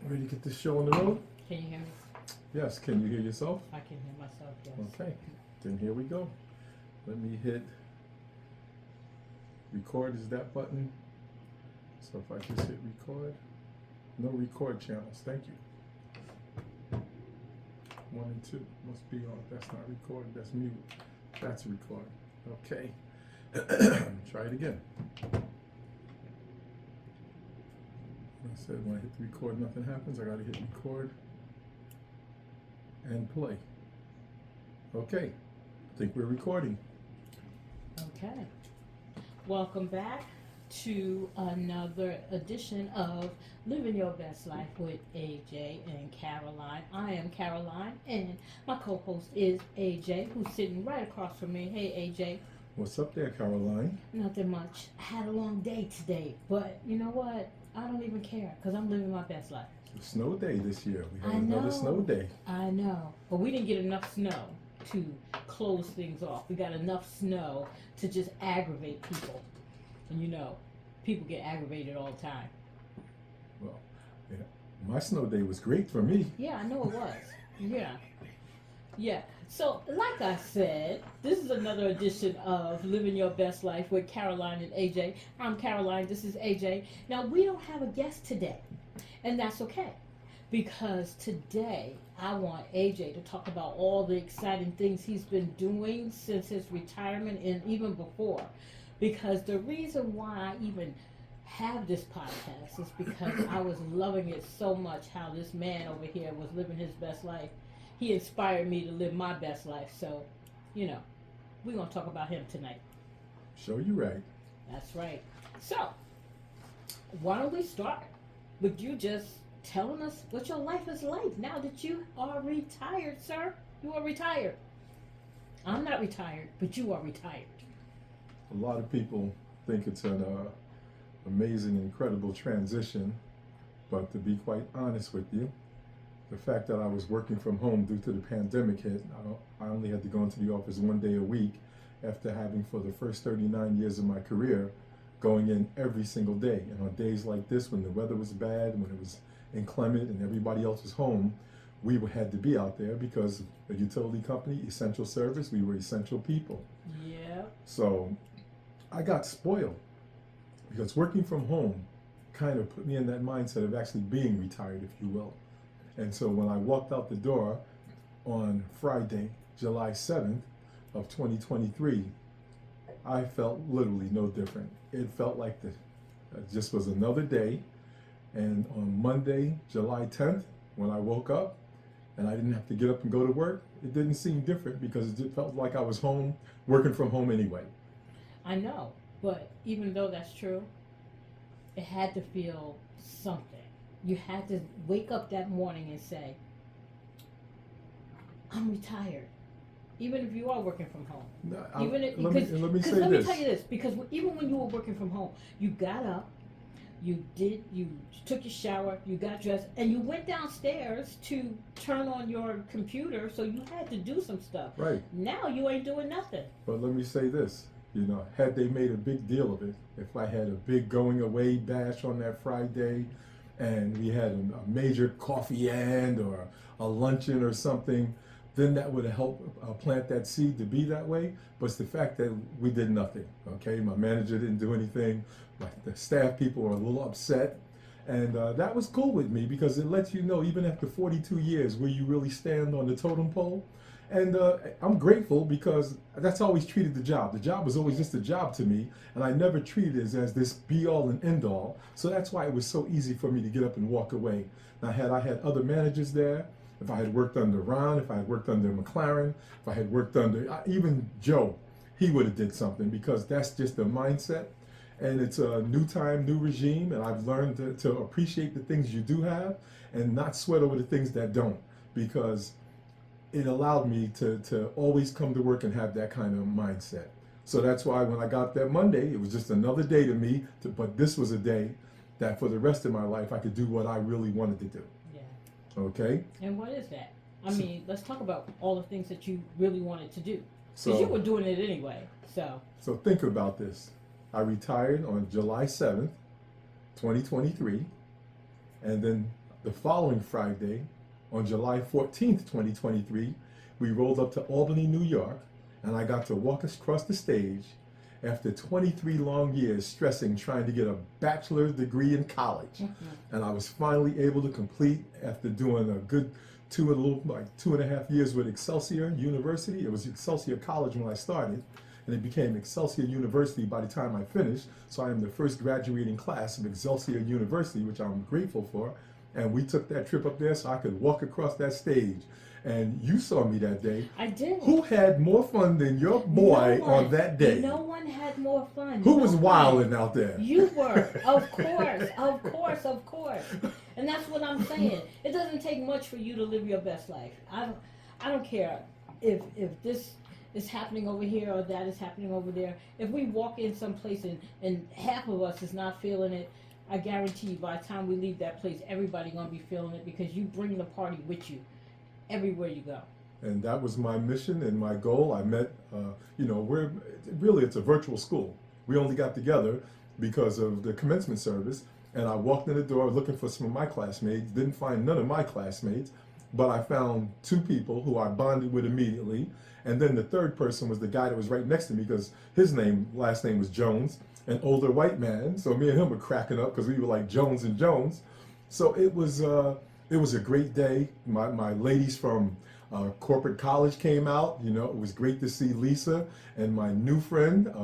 Ready to get this show on the road? Can you hear me? Yes, can you hear yourself? I can hear myself, yes. Okay, then here we go. Let me hit record, is that button? So if I just hit record, no record channels, thank you. 1 and 2 must be on, that's not record, that's mute, that's record. Okay, try it again. I said when I hit the record, nothing happens. I gotta hit record and play. Okay, I think we're recording. Okay. Welcome back to another edition of Living Your Best Life with AJ and Karoline. I am Karoline, and my co-host is AJ, who's sitting right across from me. Hey, AJ. What's up there, Karoline? Nothing much. I had a long day today, but you know what? I don't even care because I'm living my best life. It's a snow day this year. We I had another know. snow day. I know, but we didn't get enough snow to close things off. We got enough snow to just aggravate people. And you know, people get aggravated all the time. Well, yeah, my snow day was great for me. Yeah, I know it was. Yeah. Yeah. So, like I said, this is another edition of Living Your Best Life with Karoline and AJ. I'm Karoline, this is AJ. Now, we don't have a guest today, and that's okay, because today I want AJ to talk about all the exciting things he's been doing since his retirement and even before. Because the reason why I even have this podcast is because I was loving it so much how this man over here was living his best life. He inspired me to live my best life. So, you know, we're going to talk about him tonight. Show you right. That's right. So, why don't we start with you just telling us what your life is like now that you are retired, sir? You are retired. I'm not retired, but you are retired. A lot of people think it's an amazing, incredible transition, but to be quite honest with you, the fact that I was working from home due to the pandemic hit, I only had to go into the office 1 day a week after having for the first 39 years of my career going in every single day. And on days like this, when the weather was bad, when it was inclement and everybody else was home, we had to be out there because a utility company, essential service, we were essential people. Yeah. So I got spoiled because working from home kind of put me in that mindset of actually being retired, if you will. And so when I walked out the door on Friday, July 7th of 2023, I felt literally no different. It felt like it just was another day. And on Monday, July 10th, when I woke up and I didn't have to get up and go to work, it didn't seem different because it felt like I was home, working from home anyway. I know, but even though that's true, it had to feel something. You had to wake up that morning and say, I'm retired. Even if you are working from home. No, Let me say let me this. tell you this, because even when you were working from home, you got up, you took your shower, you got dressed, and you went downstairs to turn on your computer, so you had to do some stuff. Right. Now you ain't doing nothing. But let me say this, had they made a big deal of it, if I had a big going away bash on that Friday and we had a major coffee and or a luncheon or something, then that would have helped plant that seed to be that way. But it's the fact that we did nothing, okay? My manager didn't do anything. The staff people were a little upset. And that was cool with me because it lets you know, even after 42 years, where you really stand on the totem pole. And I'm grateful because that's always treated the job. The job was always just a job to me, and I never treated it as this be-all and end-all. So that's why it was so easy for me to get up and walk away. Now, had I had other managers there, if I had worked under Ron, if I had worked under McLaren, if I had worked under even Joe, he would have did something because that's just the mindset. And it's a new time, new regime, and I've learned to appreciate the things you do have and not sweat over the things that don't, because it allowed me to always come to work and have that kind of mindset. So that's why when I got that Monday, it was just another day to me, but this was a day that for the rest of my life, I could do what I really wanted to do. Yeah. Okay? And what is that? I mean, let's talk about all the things that you really wanted to do. So Because you were doing it anyway, so. So think about this. I retired on July 7th, 2023, and then the following Friday, on July 14th, 2023, we rolled up to Albany, New York, and I got to walk across the stage after 23 long years stressing trying to get a bachelor's degree in college. And I was finally able to complete after doing a good 2.5 years with Excelsior University. It was Excelsior College when I started, and it became Excelsior University by the time I finished. So I am the first graduating class of Excelsior University, which I'm grateful for. And we took that trip up there so I could walk across that stage. And you saw me that day. I did. Who had more fun than your boy on that day? No one had more fun. Who was wilding out there? You were. Of course. Of course. Of course. And that's what I'm saying. It doesn't take much for you to live your best life. I don't care if this is happening over here or that is happening over there. If we walk in some place and half of us is not feeling it, I guarantee you by the time we leave that place, everybody gonna be feeling it because you bring the party with you everywhere you go. And that was my mission and my goal. I met, it's a virtual school. We only got together because of the commencement service. And I walked in the door looking for some of my classmates, didn't find none of my classmates, but I found two people who I bonded with immediately. And then the third person was the guy that was right next to me because his last name was Jones, an older white man. So me and him were cracking up because we were like Jones and Jones. So it was a great day. My ladies from corporate college came out. It was great to see Lisa and my new friend,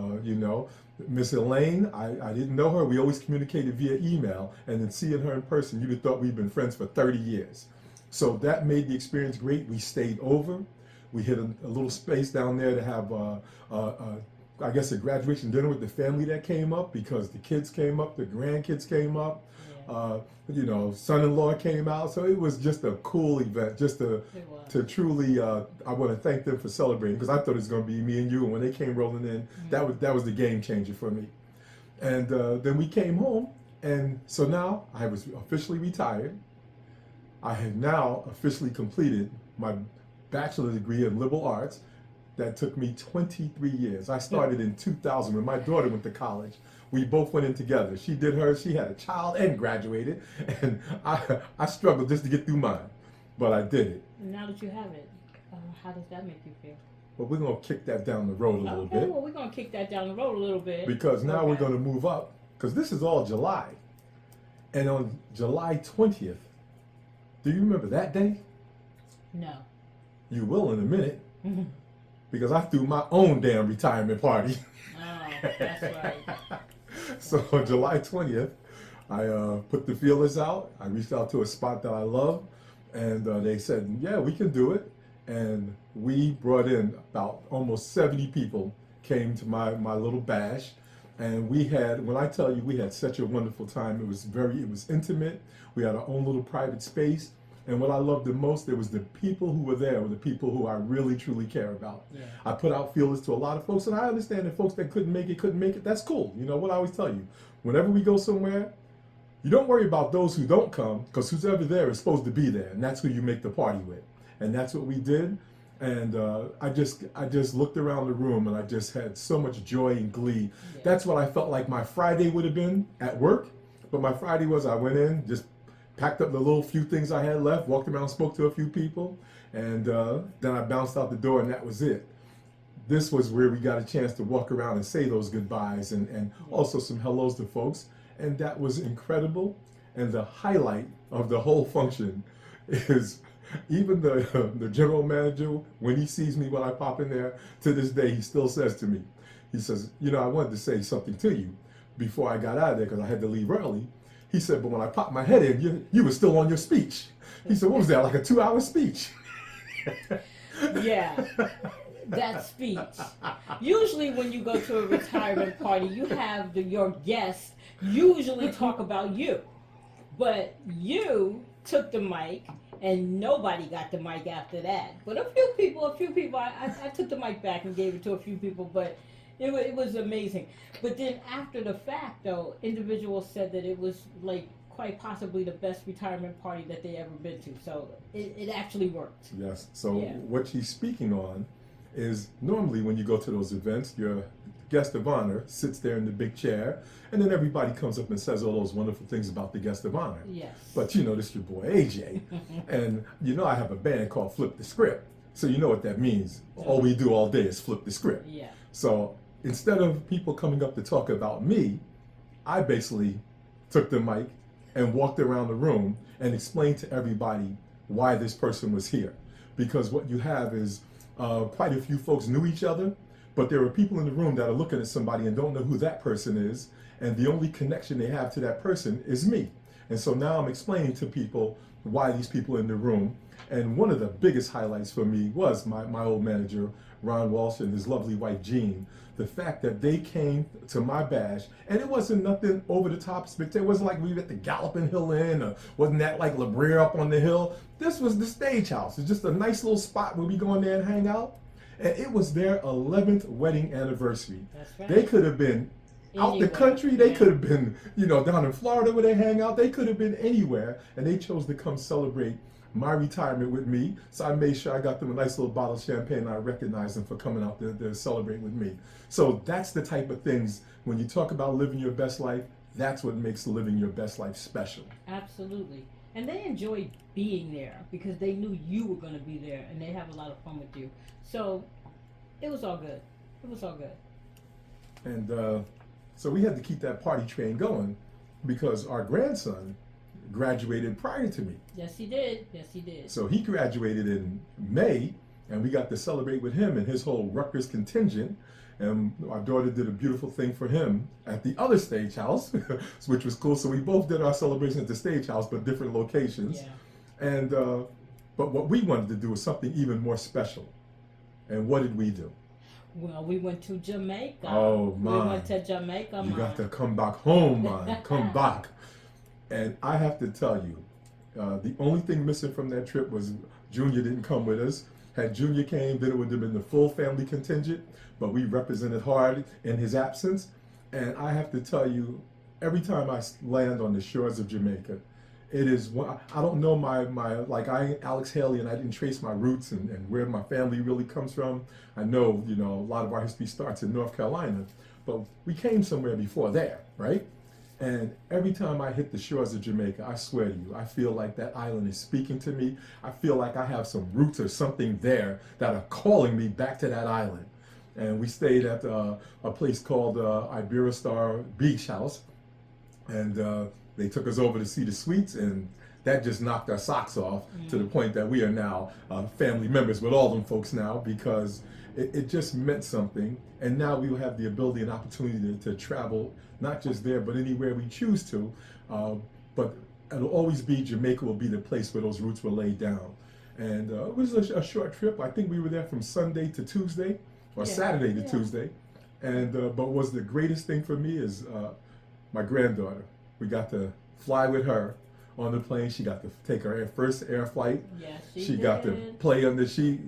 Miss Elaine. I didn't know her. We always communicated via email, and then seeing her in person, you'd have thought we'd been friends for 30 years. So that made the experience great. We stayed over. We hit a little space down there to have, I guess, a graduation dinner with the family that came up because the kids came up, the grandkids came up. Son-in-law came out, so it was just a cool event. Just to truly, I want to thank them for celebrating because I thought it was going to be me and you, and when they came rolling in, that was the game changer for me. And then we came home, and so now I was officially retired. I have now officially completed my bachelor's degree in liberal arts. That took me 23 years. I started in 2000 when my daughter went to college. We both went in together. She did hers, she had a child and graduated, and I struggled just to get through mine, but I did it. Now that you have it, how does that make you feel? Well, we're going to kick that down the road a little bit. Well, we're going to kick that down the road a little bit. Because now we're going to move up, because this is all July. And on July 20th, do you remember that day? No. You will in a minute, because I threw my own damn retirement party. Oh, that's right. So on July 20th, I put the feelers out. I reached out to a spot that I love, and they said, yeah, we can do it. And we brought in about almost 70 people came to my little bash. And we had, when I tell you, we had such a wonderful time. It was intimate. We had our own little private space. And what I loved the most, it was the people who were there were the people who I really, truly care about. Yeah. I put out feelers to a lot of folks, and I understand that folks that couldn't make it. That's cool. You know what I always tell you, whenever we go somewhere, you don't worry about those who don't come, because who's ever there is supposed to be there, and that's who you make the party with. And that's what we did. And I just looked around the room, and I just had so much joy and glee. Yeah. That's what I felt like my Friday would have been at work. But my Friday was I went in, just packed up the little few things I had left, walked around, spoke to a few people, and then I bounced out the door, and that was it. This was where we got a chance to walk around and say those goodbyes and also some hellos to folks, and that was incredible. And the highlight of the whole function is even the general manager, when he sees me when I pop in there, to this day, he still says to me, he says, I wanted to say something to you before I got out of there because I had to leave early. He said, but when I popped my head in, you were still on your speech. He said, what was that, like a 2-hour speech? Yeah, that speech. Usually when you go to a retirement party, you have your guests usually talk about you. But you took the mic, and nobody got the mic after that. But a few people, I took the mic back and gave it to a few people, but it was amazing. But then after the fact, though, individuals said that it was like quite possibly the best retirement party that they ever been to. So it actually worked. Yes. So what she's speaking on is normally when you go to those events, you're guest of honor sits there in the big chair, and then everybody comes up and says all those wonderful things about the guest of honor. Yes. But you know, this is your boy AJ, and you know I have a band called Flip the Script. So you know what that means. All we do all day is flip the script. Yeah. So instead of people coming up to talk about me, I basically took the mic and walked around the room and explained to everybody why this person was here. Because what you have is quite a few folks knew each other, but there are people in the room that are looking at somebody and don't know who that person is, and the only connection they have to that person is me. And so now I'm explaining to people why these people are in the room. And one of the biggest highlights for me was my old manager, Ron Walsh, and his lovely wife, Jean. The fact that they came to my bash, and it wasn't nothing over the top spectacular. It wasn't like we were at the Galloping Hill Inn, or wasn't that like La Brea up on the hill. This was the Stage House. It's just a nice little spot where we go in there and hang out. And it was their 11th wedding anniversary. That's right. They could have been out the country. They could have been, you know, down in Florida where they hang out. They could have been anywhere, and they chose to come celebrate my retirement with me. So I made sure I got them a nice little bottle of champagne, and I recognized them for coming out there to celebrate with me. So that's the type of things, when you talk about living your best life, that's what makes living your best life special. Absolutely. And they enjoyed being there because they knew you were going to be there, and they have a lot of fun with you. So it was all good. It was all good. And so we had to keep that party train going because our grandson graduated prior to me. Yes, he did. Yes, he did. So he graduated in May, and we got to celebrate with him and his whole Rutgers contingent. And our daughter did a beautiful thing for him at the other Stage House, which was cool. So we both did our celebration at the Stage House, but different locations. Yeah. And but what we wanted to do was something even more special. And what did we do? Well, we went to Jamaica. Oh, my. We went to Jamaica, You got to come back home, man. Come back. And I have to tell you, the only thing missing from that trip was Junior didn't come with us. Had Junior came, then it would have been the full family contingent, but we represented hard in his absence. And I have to tell you, every time I land on the shores of Jamaica, it is, I don't know like I ain't Alex Haley, and I didn't trace my roots and where my family really comes from. I know, you know, a lot of our history starts in North Carolina, but we came somewhere before there, right? And every time I hit the shores of Jamaica, I swear to you, I feel like that island is speaking to me. I feel like I have some roots or something there that are calling me back to that island. And we stayed at a place called Iberostar Beach House. And they took us over to see the suites, and that just knocked our socks off to the point that we are now family members with all them folks now, because it just meant something. And now we will have the ability and opportunity to travel, not just there, but anywhere we choose to. But it'll always be, Jamaica will be the place where those roots were laid down. And it was a short trip. I think we were there from Sunday to Tuesday, or Saturday to Tuesday. And but what was the greatest thing for me is my granddaughter. We got to fly with her on the plane. She got to take her first air flight. Yes, she got to play under. She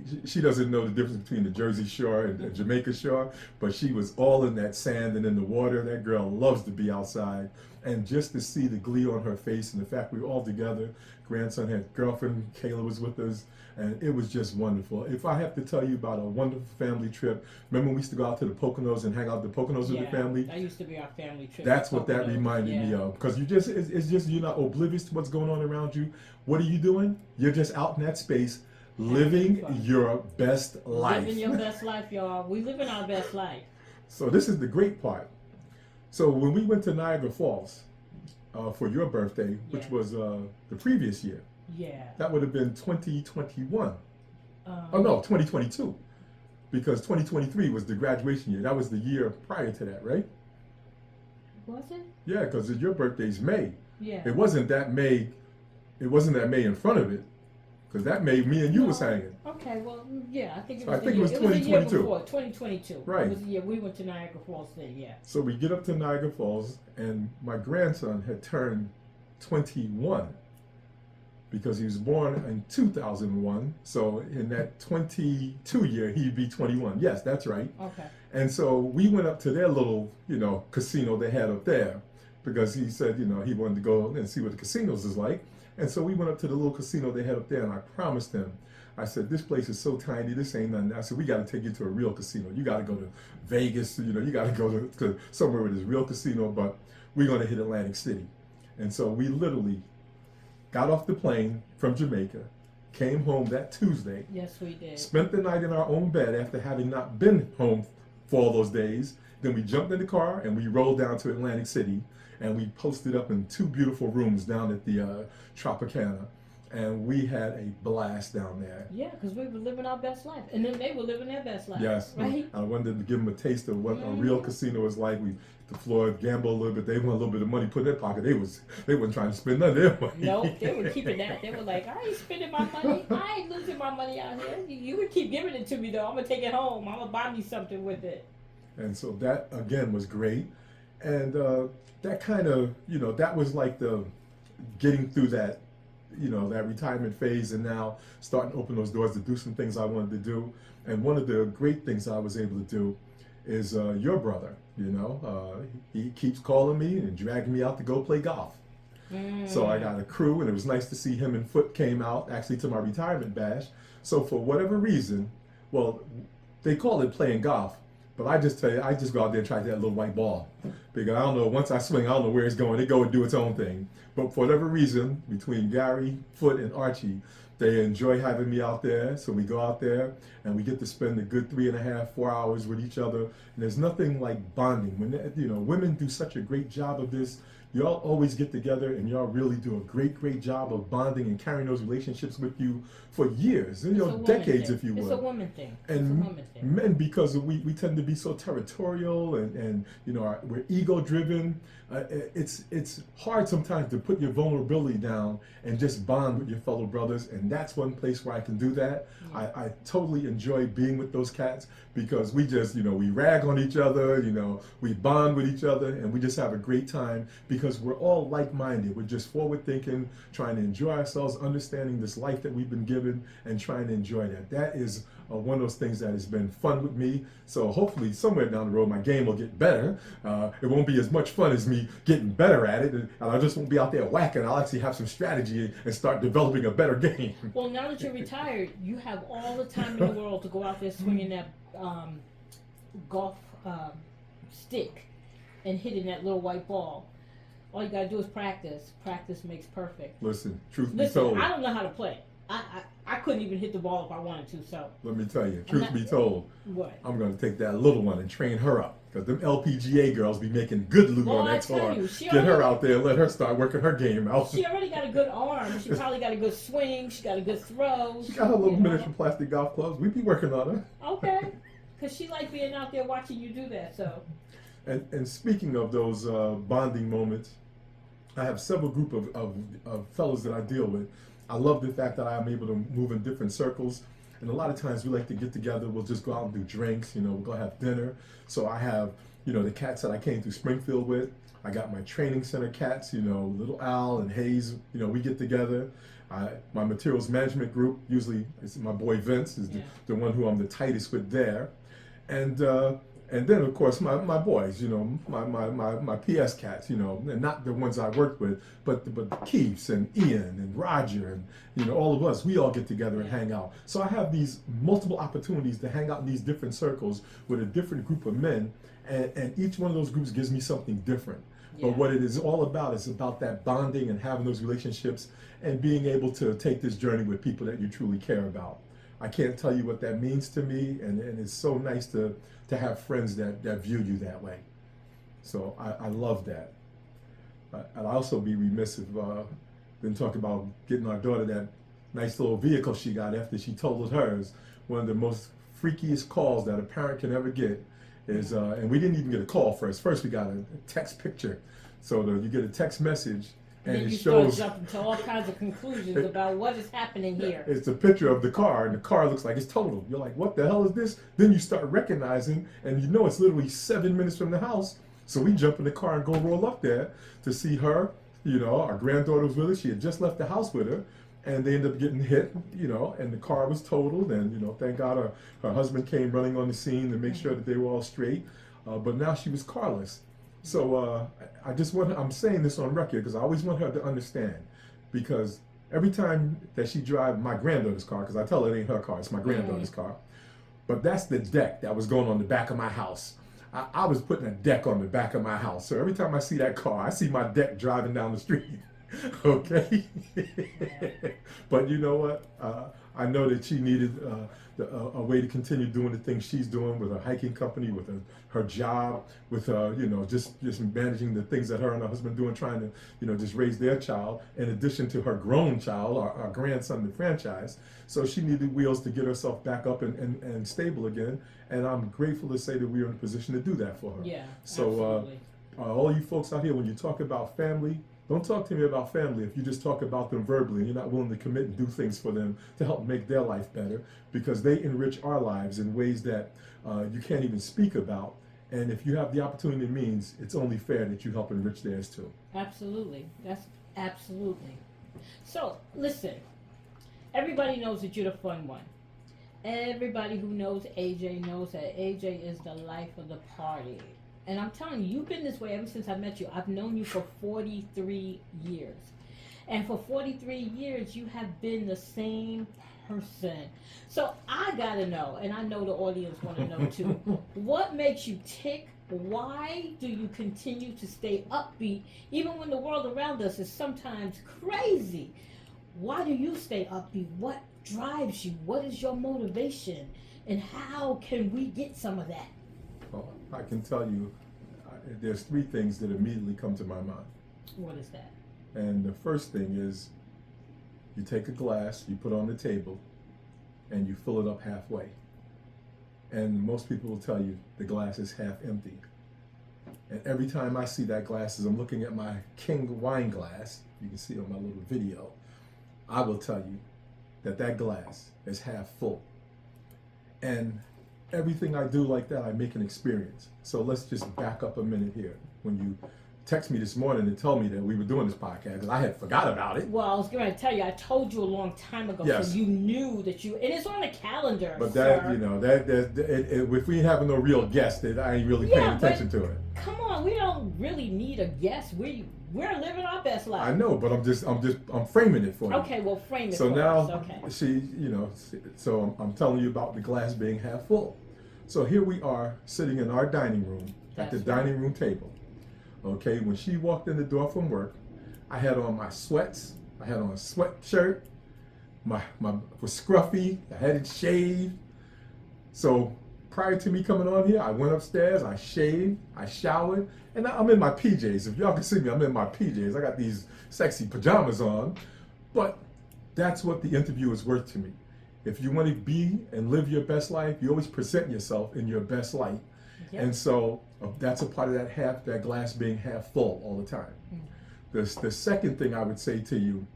doesn't know the difference between the Jersey Shore and the Jamaica Shore, but she was all in that sand and in the water. That girl loves to be outside, and just to see the glee on her face and the fact we were all together. Grandson had girlfriend, Kayla was with us, and it was just wonderful. If I have to tell you about a wonderful family trip, remember when we used to go out to the Poconos and hang out at the Poconos with the family? That used to be our family trip. That's what that reminded me of. Because it's just, you're not oblivious to what's going on around you. What are you doing? You're just out in that space, living your best life. Living your best life, y'all. We live in our best life. So this is the great part. So when we went to Niagara Falls for your birthday, which was the previous year, that would have been 2021. Oh no, 2022. Because 2023 was the graduation year. That was the year prior to that, right? Was it? Yeah, because your birthday's May. Yeah. It wasn't that May. It wasn't that May in front of it, because that May me and you was hanging. Okay, well, yeah, I think it So was. I think it was 2022. Year before, 2022. Right. It was the year we went to Niagara Falls then. Yeah. So we get up to Niagara Falls, and my grandson had turned 21. Because he was born in 2001, so in that 22 year, he'd be 21. Yes, that's right. Okay. And so we went up to their little, casino they had up there, because he said, he wanted to go and see what the casinos is like. And so we went up to the little casino they had up there, and I promised him I said, this place is so tiny, this ain't nothing. I said, we got to take you to a real casino. You got to go to Vegas, you got to go to somewhere with this real casino, but we're going to hit Atlantic City. And so we literally got off the plane from Jamaica, came home that Tuesday. Yes, we did. Spent the night in our own bed after having not been home for all those days. Then we jumped in the car and we rolled down to Atlantic City, and we posted up in 2 beautiful rooms down at the Tropicana. And we had a blast down there. Yeah, because we were living our best life. And then they were living their best life. Yes. Right? I wanted to give them a taste of what a real casino is like. We the floor, gamble a little bit. They want a little bit of money put in their pocket. They weren't trying to spend none of their money. Nope, they were keeping that. They were like, I ain't spending my money. I ain't losing my money out here. You can keep giving it to me though. I'm gonna take it home. I'm gonna buy me something with it. And so that again was great. And that kind of, that was like the getting through that, that retirement phase, and now starting to open those doors to do some things I wanted to do. And one of the great things I was able to do is your brother, he keeps calling me and dragging me out to go play golf. So I got a crew, and it was nice to see him and Foot came out actually to my retirement bash. So for whatever reason, well, they call it playing golf, but I just tell you, I just go out there and try that little white ball. Because I don't know, once I swing, I don't know where it's going. It go and do its own thing. But for whatever reason, between Gary, Foot, and Archie, they enjoy having me out there. So we go out there and we get to spend a good 3.5, 4 hours with each other. And there's nothing like bonding. When women do such a great job of this, y'all always get together and y'all really do a great job of bonding and carrying those relationships with you for years, decades, if you will. It's a woman thing. And men, because we tend to be so territorial and we're ego driven. It's hard sometimes to put your vulnerability down and just bond with your fellow brothers, and that's one place where I can do that. I totally enjoy being with those cats because we just we rag on each other, we bond with each other, and we just have a great time because we're all like-minded. We're just forward thinking, trying to enjoy ourselves, understanding this life that we've been given, and trying to enjoy that. That is one of those things that has been fun with me. So hopefully somewhere down the road my game will get better. It won't be as much fun as me getting better at it, and I just won't be out there whacking. I'll actually have some strategy and start developing a better game. Well, now that you're retired, you have all the time in the world to go out there swinging that golf stick and hitting that little white ball. All you gotta do is practice. Practice makes perfect. Listen, truth be told, I don't know how to play. I couldn't even hit the ball if I wanted to. So let me tell you, truth be told, what? I'm gonna take that little one and train her up. Because them LPGA girls be making good loot on that tour. Get her out there and let her start working her game out. She already got a good arm. She probably got a good swing. She got a good throw. She got her little miniature plastic golf clubs. We be working on her. Okay. Because she like being out there watching you do that. So. And speaking of those bonding moments, I have several group of fellows that I deal with. I love the fact that I'm able to move in different circles. And a lot of times we like to get together. We'll just go out and do drinks. We'll go have dinner. So I have, the cats that I came through Springfield with. I got my training center cats, Little Al and Hayes. We get together. My materials management group, usually it's my boy Vince, is the one who I'm the tightest with there. And then, of course, my boys, my PS cats, and not the ones I worked with, but Keiths and Ian and Roger and, all of us, we all get together and hang out. So I have these multiple opportunities to hang out in these different circles with a different group of men, and each one of those groups gives me something different. Yeah. But what it is all about is about that bonding and having those relationships and being able to take this journey with people that you truly care about. I can't tell you what that means to me, and it's so nice to have friends that view you that way. So I love that. I'd also be remiss if didn't talk about getting our daughter that nice little vehicle she got after she totaled hers. One of the most freakiest calls that a parent can ever get is, and we didn't even get a call first. First we got a text picture. So you get a text message, and then it you shows start jumping to all kinds of conclusions about what is happening here. It's a picture of the car, and the car looks like it's totaled. You're like, what the hell is this? Then you start recognizing, and it's literally 7 minutes from the house. So we jump in the car and go roll up there to see her. Our granddaughter was with her. She had just left the house with her, and they ended up getting hit, and the car was totaled. And, thank God her husband came running on the scene to make sure that they were all straight. But now she was carless. So I'm saying this on record because I always want her to understand, because every time that she drives my granddaughter's car, because I tell her it ain't her car, it's my granddaughter's car. But that's the deck that was going on the back of my house. I was putting a deck on the back of my house. So every time I see that car, I see my deck driving down the street. Okay? But you know what? I know that she needed a way to continue doing the things she's doing with her hiking company, with her job, with just managing the things that her and her husband doing, trying to just raise their child, in addition to her grown child, our grandson, the franchise. So she needed wheels to get herself back up and stable again. And I'm grateful to say that we are in a position to do that for her. Yeah, so absolutely. All you folks out here, when you talk about family, don't talk to me about family if you just talk about them verbally and you're not willing to commit and do things for them to help make their life better, because they enrich our lives in ways that you can't even speak about. And if you have the opportunity and means, it's only fair that you help enrich theirs too. Absolutely. That's absolutely. So, listen, everybody knows that you're the fun one. Everybody who knows AJ knows that AJ is the life of the party. And I'm telling you, you've been this way ever since I met you. I've known you for 43 years. And for 43 years, you have been the same person. So I got to know, and I know the audience want to know too, what makes you tick? Why do you continue to stay upbeat, even when the world around us is sometimes crazy? Why do you stay upbeat? What drives you? What is your motivation? And how can we get some of that? Well, I can tell you, there's three things that immediately come to my mind. What is that? And the first thing is, you take a glass, you put it on the table, and you fill it up halfway. And most people will tell you the glass is half empty. And every time I see that glass, as I'm looking at my King wine glass, you can see on my little video, I will tell you that glass is half full. And everything I do like that, I make an experience. So let's just back up a minute here. When you text me this morning and tell me that we were doing this podcast, because I had forgot about it. Well, I was going to tell you, I told you a long time ago, yes. So you knew that and it's on the calendar. But sir. If we having no real guest, I ain't really paying attention to it. Come on, we don't really need a guest. We're living our best life. I know, but I'm framing it for you. Okay, well, frame it. So for now, us. Okay. So I'm telling you about the glass being half full. So here we are sitting in our dining room at the dining room table. Okay, when she walked in the door from work, I had on my sweats, I had on a sweatshirt, my was scruffy, I had it shaved. So prior to me coming on here, I went upstairs, I shaved, I showered, and I'm in my PJs. If y'all can see me, I'm in my PJs. I got these sexy pajamas on, but that's what the interview is worth to me. If you want to be and live your best life, you always present yourself in your best light. Yep. And so that's a part of that glass being half full all the time. The second thing I would say to you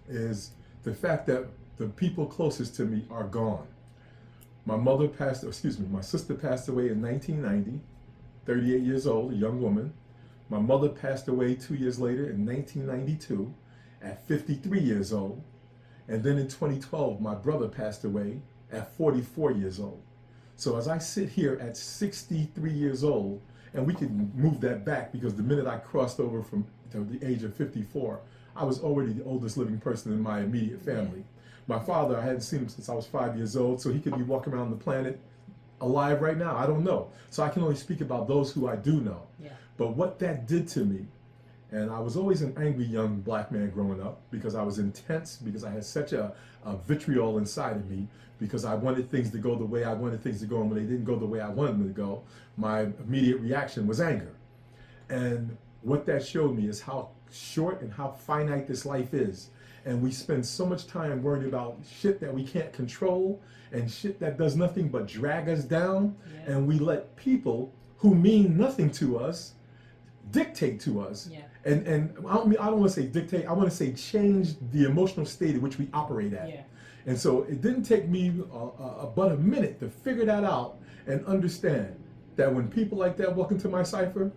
is the fact that the people closest to me are gone. My sister passed away in 1990, 38 years old, a young woman. My mother passed away 2 years later in 1992 at 53 years old. And then in 2012, my brother passed away at 44 years old. So as I sit here at 63 years old, and we can move that back because the minute I crossed over from the age of 54, I was already the oldest living person in my immediate family. My father, I hadn't seen him since I was 5 years old, so he could be walking around the planet alive right now. I don't know. So I can only speak about those who I do know. Yeah. But what that did to me, and I was always an angry young black man growing up because I was intense, because I had such a vitriol inside of me, because I wanted things to go the way I wanted things to go, and when they didn't go the way I wanted them to go, my immediate reaction was anger. And what that showed me is how short and how finite this life is. And we spend so much time worrying about shit that we can't control and shit that does nothing but drag us down. Yeah. And we let people who mean nothing to us dictate to us. Yeah. And I don't want to say dictate, I want to say change the emotional state in which we operate at. Yeah. And so it didn't take me but a minute to figure that out and understand that when people like that walk into my cipher,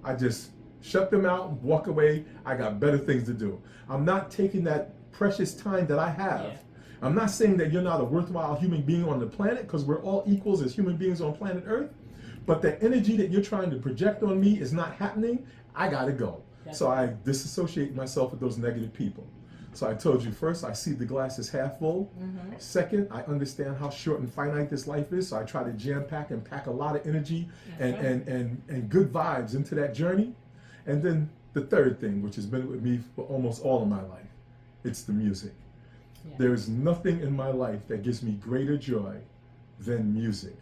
I just shut them out, walk away. I got better things to do. I'm not taking that precious time that I have. Yeah. I'm not saying that you're not a worthwhile human being on the planet, because we're all equals as human beings on planet Earth. But the energy that you're trying to project on me is not happening. I gotta go. So I disassociate myself with those negative people. So I told you first, I see the glass as half full. Mm-hmm. Second, I understand how short and finite this life is. So I try to jam pack and pack a lot of energy and good vibes into that journey. And then the third thing, which has been with me for almost all of my life, it's the music. Yeah. There is nothing in my life that gives me greater joy than music.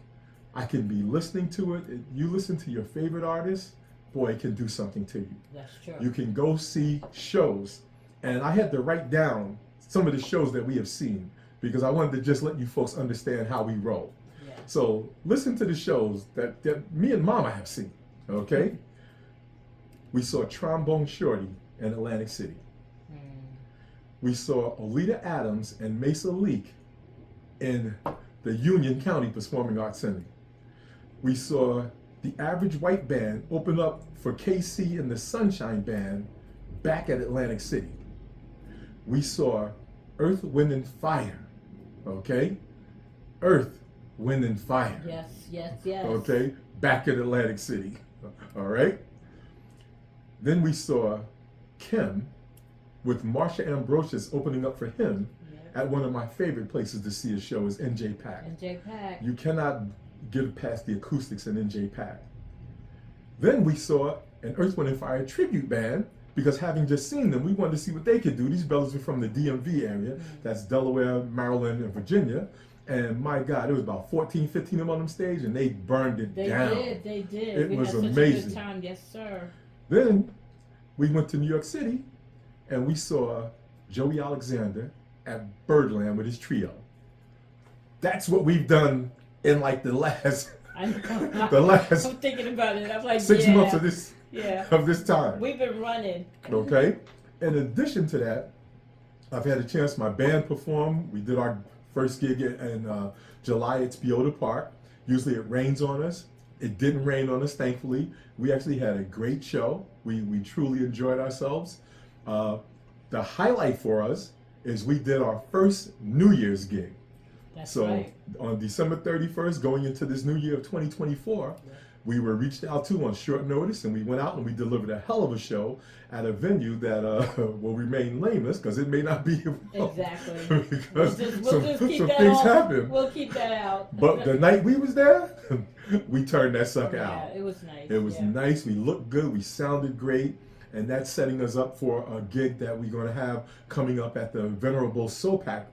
I can be listening to it. You listen to your favorite artist, boy, it can do something to you. That's true. You can go see shows. And I had to write down some of the shows that we have seen because I wanted to just let you folks understand how we roll. Yeah. So listen to the shows that me and Mama have seen, okay? We saw Trombone Shorty in Atlantic City. We saw Olita Adams and Mesa Leak in the Union County Performing Arts Center. We saw the Average White Band open up for KC and the Sunshine Band back at Atlantic City. We saw Earth, Wind, and Fire, okay? Earth, Wind, and Fire. Yes, yes, yes. Okay, back at Atlantic City, all right? Then we saw Kim with Marsha Ambrosius opening up for him at one of my favorite places to see a show is NJ Pack. NJ Pack. You cannot get past the acoustics in NJ Pack. Then we saw an Earth, Wind, and Fire tribute band because having just seen them, we wanted to see what they could do. These brothers are from the DMV area. That's Delaware, Maryland, and Virginia. And my God, there was about 14, 15 of them on them stage, and they burned it down. They did. It we was had such amazing. a good time, yes, sir. Then we went to New York City, and we saw Joey Alexander at Birdland with his trio. That's what we've done in like the last I'm thinking about it. I'm like, 6 months of this time. We've been running. Okay. In addition to that, I've had a chance. My band perform. We did our first gig in July at Spiota Park. Usually it rains on us. It didn't rain on us, thankfully. We actually had a great show. We truly enjoyed ourselves. The highlight for us is we did our first New Year's gig. That's so right. On December 31st, going into this new year of 2024, we were reached out to on short notice, and we went out and we delivered a hell of a show at a venue that will remain nameless because it may not be exactly. because we'll just keep some that things off. happen. We'll keep that out. But the night we was there, we turned that sucker out. Yeah, it was nice. It was nice. We looked good. We sounded great. And that's setting us up for a gig that we're going to have coming up at the Venerable SOPAC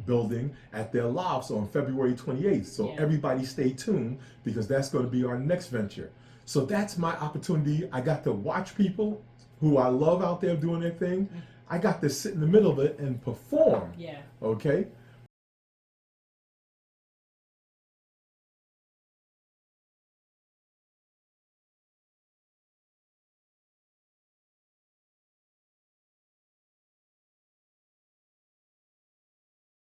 building at their lofts on February 28th. So everybody stay tuned because that's going to be our next venture. So that's my opportunity. I got to watch people who I love out there doing their thing. I got to sit in the middle of it and perform. Yeah. Okay?